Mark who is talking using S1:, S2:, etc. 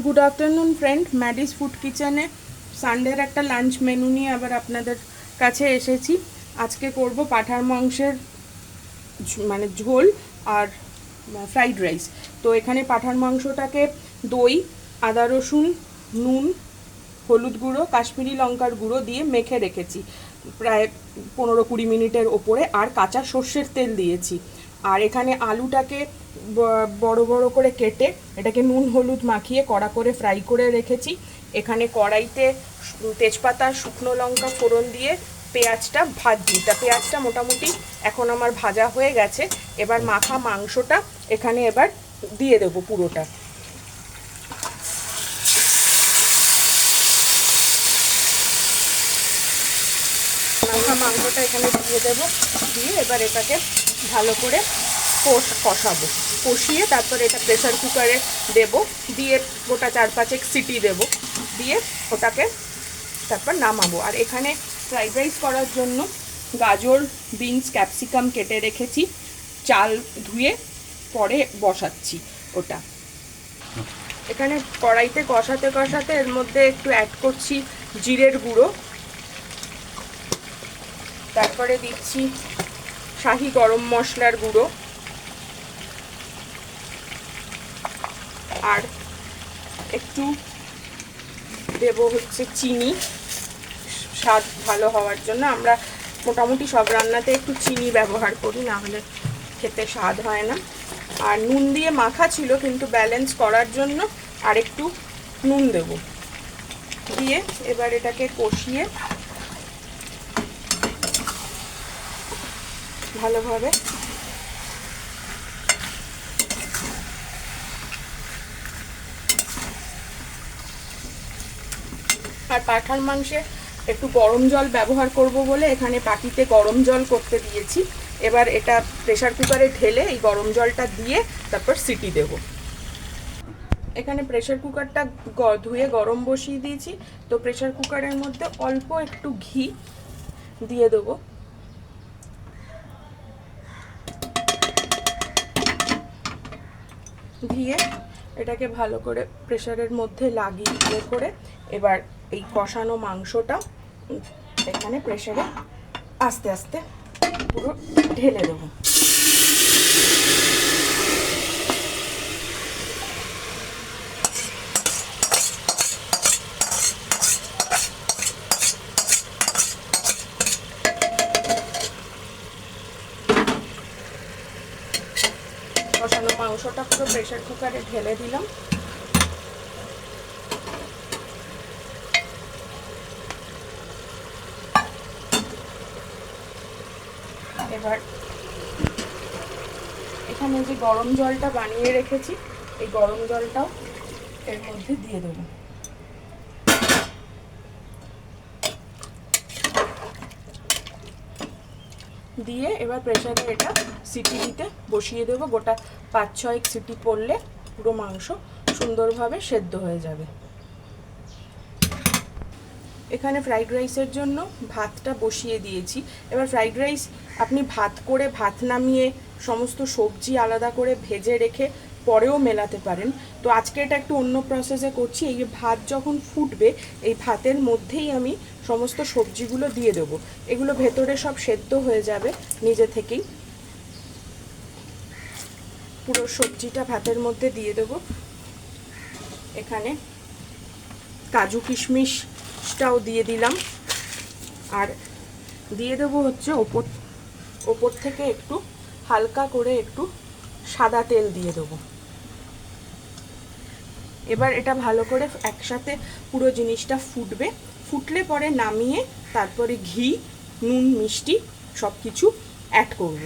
S1: Good afternoon friend, ম্যাডিস food কিচেনে সানডের একটা lunch menu নিয়ে আবার আপনাদের কাছে এসেছি। আজকে করব পাঁঠার মাংসের মানে ঝোল আর ফ্রাইড রাইস। তো এখানে পাঁঠার মাংসটাকে দই, আদা রসুন, নুন, হলুদ গুঁড়ো, কাশ্মীরি লঙ্কার গুঁড়ো দিয়ে মেখে রেখেছি প্রায় 15-20 মিনিটের ওপরে, আর কাঁচা সর্ষের তেল দিয়েছি। আর এখানে আলুটাকে বড় বড় করে কেটে এটাকে নুন হলুদ মাখিয়ে কড়া করে ফ্রাই করে রেখেছি। এখানে কড়াইতে তেজপাতা, শুকনো লঙ্কা ফোড়ন দিয়ে পেঁয়াজটা ভাজছি। তা পেঁয়াজটা মোটামুটি এখন আমার ভাজা হয়ে গেছে। এবার মাখা মাংসটা এখানে এবার দিয়ে দেবো পুরোটা। মাংসটা এখানে দিয়ে দেবো, দিয়ে এবার এটাকে ভালো করে কষাবো। কষিয়ে তারপর এটা প্রেসার কুকারে দেবো, দিয়ে গোটা 4-5 সিটি দেবো, দিয়ে ওটাকে তারপর নামাবো। আর এখানে ফ্রাইড রাইস করার জন্য গাজর, বিনস, ক্যাপসিকাম কেটে রেখেছি, চাল ধুয়ে পরে বসাচ্ছি ওটা। এখানে কড়াইতে কষাতে কষাতে এর মধ্যে একটু অ্যাড করছি জিরের গুঁড়ো, তারপরে দিচ্ছি শাহি গরম মশলার গুঁড়ো, আর একটু দেবো হচ্ছে চিনি স্বাদ ভালো হওয়ার জন্য। আমরা মোটামুটি সব রান্নাতে একটু চিনি ব্যবহার করি, না হলে খেতে স্বাদ হয় না। আর নুন দিয়ে মাখা ছিল, কিন্তু ব্যালেন্স করার জন্য আর একটু নুন দেব। দিয়ে এবার এটাকে কষিয়ে ভালোভাবে আর পাঁঠার মাংসে একটু গরম জল ব্যবহার করব বলে এখানে বাটিতে গরম জল করতে দিয়েছি। এবার এটা প্রেসার কুকারে ঢেলে এই গরম জলটা দিয়ে তারপর সিটি দেব। এখানে প্রেসার কুকারটা ধুয়ে গরম বসিয়ে দিয়েছি। তো প্রেসার কুকারের মধ্যে অল্প একটু ঘি দিয়ে দেবো, দিয়ে এটাকে ভালো করে প্রেসারের মধ্যে লাগিয়ে করে এবার এই কষানো মাংসটা এখানে প্রেসারে আস্তে আস্তে পুরো ঢেলে দেবো। কষানো মাংসটা পুরো প্রেসার কুকারে ঢেলে দিলাম। এবার এখানে যে গরম জলটা বানিয়ে রেখেছি, এই গরম জলটাও এর মধ্যে দিয়ে দেবো। দিয়ে এবার প্রেসারে এটা সিটি দিতে বসিয়ে দেবো। গোটা 5-6 সিটি পড়লে পুরো মাংস সুন্দরভাবে সেদ্ধ হয়ে যাবে। এখানে ফ্রাইড রাইসের জন্য ভাতটা বসিয়ে দিয়েছি। এবার ফ্রাইড রাইস আপনি ভাত নামিয়ে সমস্ত সবজি আলাদা করে ভেজে রেখে পরেও মেলাতে পারেন। তো আজকে এটা একটু অন্য প্রসেসে করছি। এই ভাত যখন ফুটবে, এই ভাতের মধ্যেই আমি সমস্ত সবজিগুলো দিয়ে দেবো। এগুলো ভেতরে সব সেদ্ধ হয়ে যাবে নিজে থেকেই। পুরো সবজিটা ভাতের মধ্যে দিয়ে দেবো। এখানে কাজু কিশমিশটাও দিয়ে দিলাম, আর দিয়ে দেবো হচ্ছে ওপর থেকে একটু হালকা করে একটু সাদা তেল দিয়ে দেবো। এবার এটা ভালো করে একসাথে পুরো জিনিসটা ফুটবে। ফুটলে পরে নামিয়ে তারপরে ঘি, নুন, মিষ্টি সব কিছু অ্যাড করব।